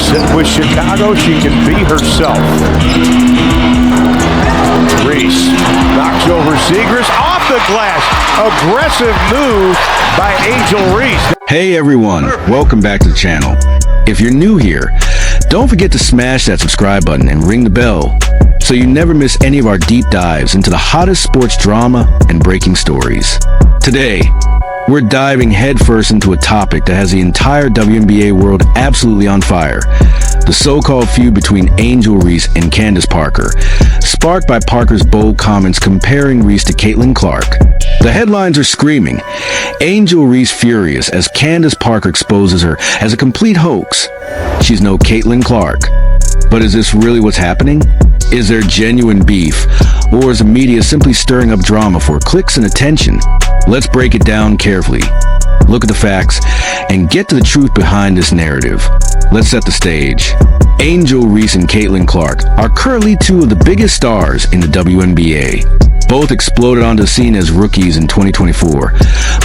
with Chicago, she can be herself. Reese knocks over Zegras off the glass. Aggressive move by Angel Reese. Hey everyone, welcome back to the channel. If you're new here, don't forget to smash that subscribe button and ring the bell so you never miss any of our deep dives into the hottest sports drama and breaking stories. Today, we're diving headfirst into a topic that has the entire WNBA world absolutely on fire. The so-called feud between Angel Reese and Candace Parker, sparked by Parker's bold comments comparing Reese to Caitlin Clark. The headlines are screaming, Angel Reese furious as Candace Parker exposes her as a complete hoax. She's no Caitlin Clark. But is this really what's happening? Is there genuine beef? Or is the media simply stirring up drama for clicks and attention? Let's break it down carefully. Look at the facts and get to the truth behind this narrative. Let's set the stage. Angel Reese and Caitlin Clark are currently two of the biggest stars in the WNBA. Both exploded onto the scene as rookies in 2024,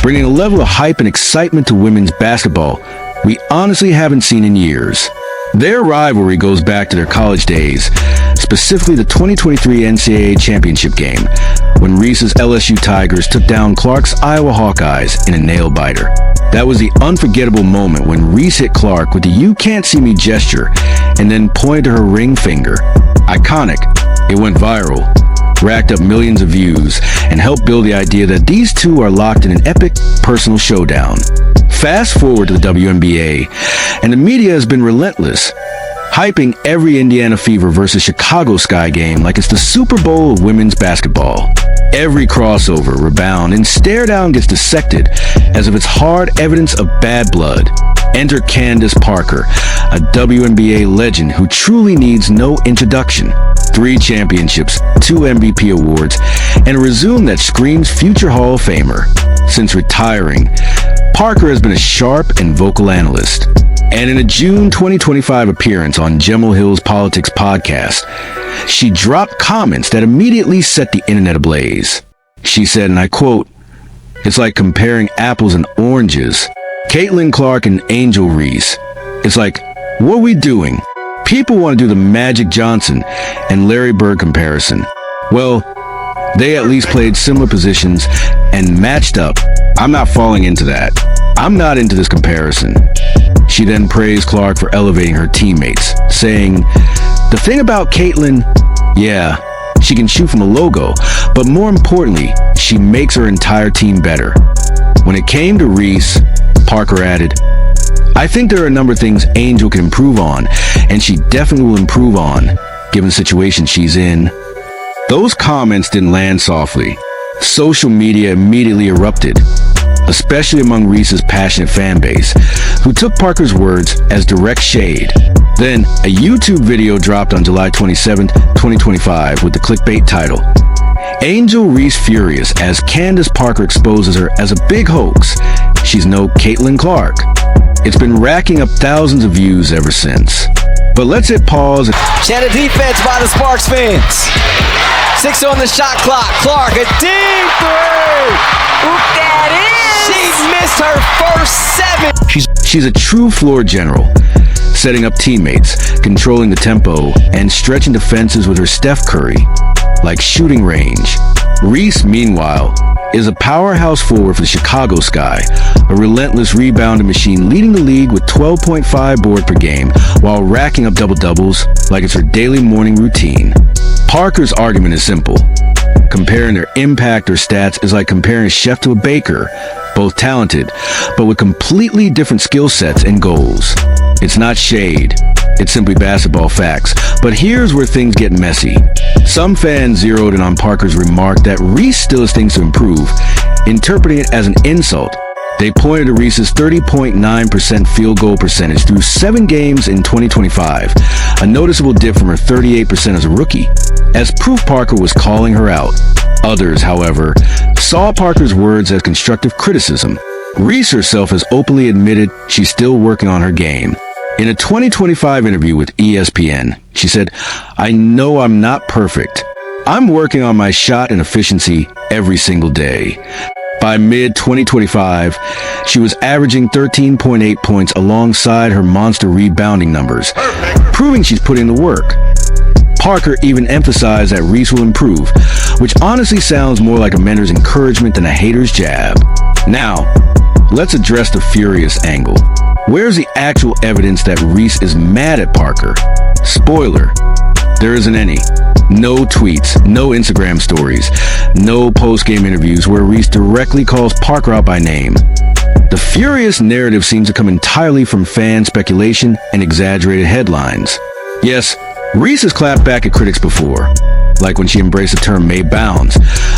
bringing a level of hype and excitement to women's basketball we honestly haven't seen in years. Their rivalry goes back to their college days, specifically the 2023 NCAA championship game, when Reese's LSU Tigers took down Clark's Iowa Hawkeyes in a nail-biter. That was the unforgettable moment when Reese hit Clark with the "you can't see me" gesture and then pointed to her ring finger. Iconic. It went viral, racked up millions of views, and helped build the idea that these two are locked in an epic personal showdown. Fast forward to the WNBA, and the media has been relentless, hyping every Indiana Fever versus Chicago Sky game like it's the Super Bowl of women's basketball. Every crossover, rebound, and stare down gets dissected as if it's hard evidence of bad blood. Enter Candace Parker, a WNBA legend who truly needs no introduction. 3 championships, 2 MVP awards, and a resume that screams future Hall of Famer. Since retiring, Parker has been a sharp and vocal analyst. And in a June 2025 appearance on Gemma Hill's Politics podcast, she dropped comments that immediately set the internet ablaze. She said, and I quote, "It's like comparing apples and oranges. Caitlin Clark and Angel Reese. It's like, what are we doing? People want to do the Magic Johnson and Larry Bird comparison. Well, they at least played similar positions and matched up. I'm not falling into that. I'm not into this comparison." She then praised Clark for elevating her teammates, saying, "The thing about Caitlin, yeah, she can shoot from a logo, but more importantly, she makes her entire team better." When it came to Reese, Parker added, "I think there are a number of things Angel can improve on, and she definitely will improve on, given the situation she's in." Those comments didn't land softly. Social media immediately erupted, especially among Reese's passionate fan base, who took Parker's words as direct shade. Then, a YouTube video dropped on July 27, 2025 with the clickbait title, "Angel Reese furious as Candace Parker exposes her as a big hoax. She's no Caitlin Clark." It's been racking up thousands of views ever since. But let's hit pause. Shanna defense by the Sparks fans. 6 on the shot clock. Clark, a deep 3. Oop, that is. She missed her first 7. She's a true floor general, setting up teammates, controlling the tempo, and stretching defenses with her Steph Curry like shooting range. Reese, meanwhile, is a powerhouse forward for the Chicago Sky, a relentless rebounding machine leading the league with 12.5 boards per game while racking up double-doubles like it's her daily morning routine. Parker's argument is simple. Comparing their impact or stats is like comparing a chef to a baker, both talented, but with completely different skill sets and goals. It's not shade, it's simply basketball facts. But here's where things get messy. Some fans zeroed in on Parker's remark that Reese still has things to improve, interpreting it as an insult. They pointed to Reese's 30.9% field goal percentage through 7 games in 2025, a noticeable dip from her 38% as a rookie, as proof Parker was calling her out. Others, however, saw Parker's words as constructive criticism. Reese herself has openly admitted she's still working on her game. In a 2025 interview with ESPN, she said, "I know I'm not perfect. I'm working on my shot and efficiency every single day." By mid-2025, she was averaging 13.8 points alongside her monster rebounding numbers, proving she's put in the work. Parker even emphasized that Reese will improve, which honestly sounds more like a mentor's encouragement than a hater's jab. Now, let's address the furious angle. Where's the actual evidence that Reese is mad at Parker? Spoiler, there isn't any. No tweets, no Instagram stories, no post-game interviews where Reese directly calls Parker out by name. The furious narrative seems to come entirely from fan speculation and exaggerated headlines. Yes, Reese has clapped back at critics before, like when she embraced the term May Bounds,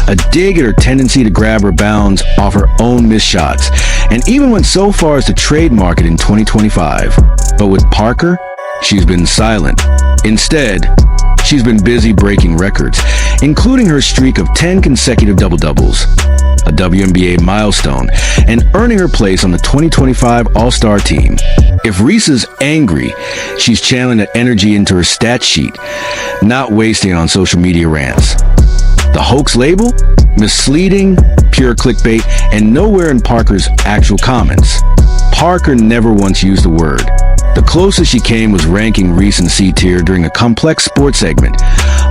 a dig at her tendency to grab her bounds off her own missed shots, and even went so far as to trademark it in 2025. But with Parker, she's been silent. Instead, she's been busy breaking records, including her streak of 10 consecutive double-doubles, a WNBA milestone, and earning her place on the 2025 All-Star team. If Reese is angry, she's channeling that energy into her stat sheet, not wasting it on social media rants. The hoax label? Misleading, pure clickbait, and nowhere in Parker's actual comments. Parker never once used the word. The closest she came was ranking Reese in C tier during a complex sports segment,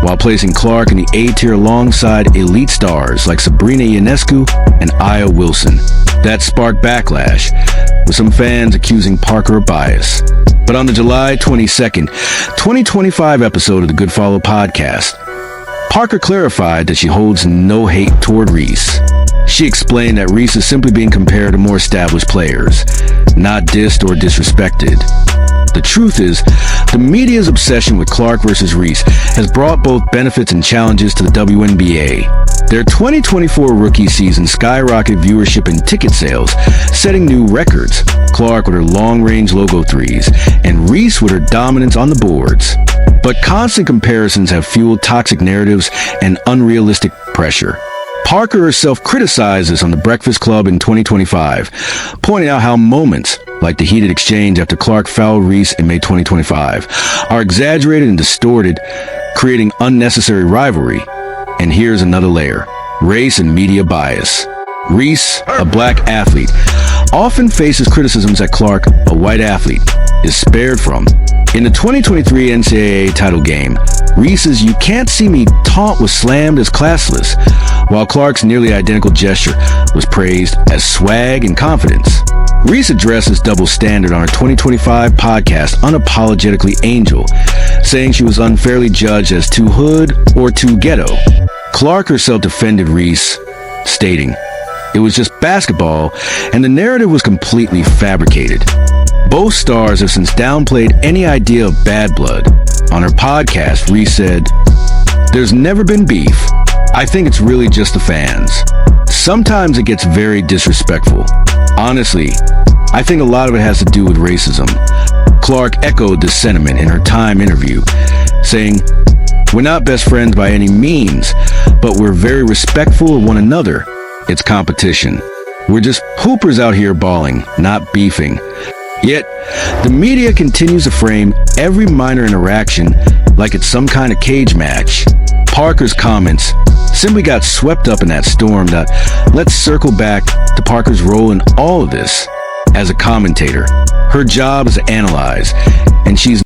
while placing Clark in the A tier alongside elite stars like Sabrina Ionescu and Aya Wilson. That sparked backlash, with some fans accusing Parker of bias. But on the July 22nd, 2025 episode of the Good Follow podcast, Parker clarified that she holds no hate toward Reese. She explained that Reese is simply being compared to more established players, not dissed or disrespected. The truth is, the media's obsession with Clark versus Reese has brought both benefits and challenges to the WNBA. Their 2024 rookie season skyrocketed viewership and ticket sales, setting new records. Clark with her long-range logo threes, and Reese with her dominance on the boards. But constant comparisons have fueled toxic narratives and unrealistic pressure. Parker herself criticized this on The Breakfast Club in 2025, pointing out how moments, like the heated exchange after Clark fouled Reese in May 2025, are exaggerated and distorted, creating unnecessary rivalry. And here's another layer: race and media bias. Reese, a black athlete, often faces criticisms that Clark, a white athlete, is spared from. In the 2023 NCAA title game, Reese's "you can't see me" taunt was slammed as classless, while Clark's nearly identical gesture was praised as swag and confidence. Reese addressed this double standard on her 2025 podcast Unapologetically Angel, saying she was unfairly judged as too hood or too ghetto. Clark herself defended Reese, stating, "It was just basketball, and the narrative was completely fabricated." Both stars have since downplayed any idea of bad blood. On her podcast, Reese said, "There's never been beef. I think it's really just the fans. Sometimes it gets very disrespectful. Honestly, I think a lot of it has to do with racism." Clark echoed this sentiment in her Time interview, saying, "We're not best friends by any means, but we're very respectful of one another. It's competition. We're just hoopers out here balling, not beefing." Yet, the media continues to frame every minor interaction like it's some kind of cage match. Parker's comments simply got swept up in that storm. Let's circle back to Parker's role in all of this. As a commentator, her job is to analyze, and she's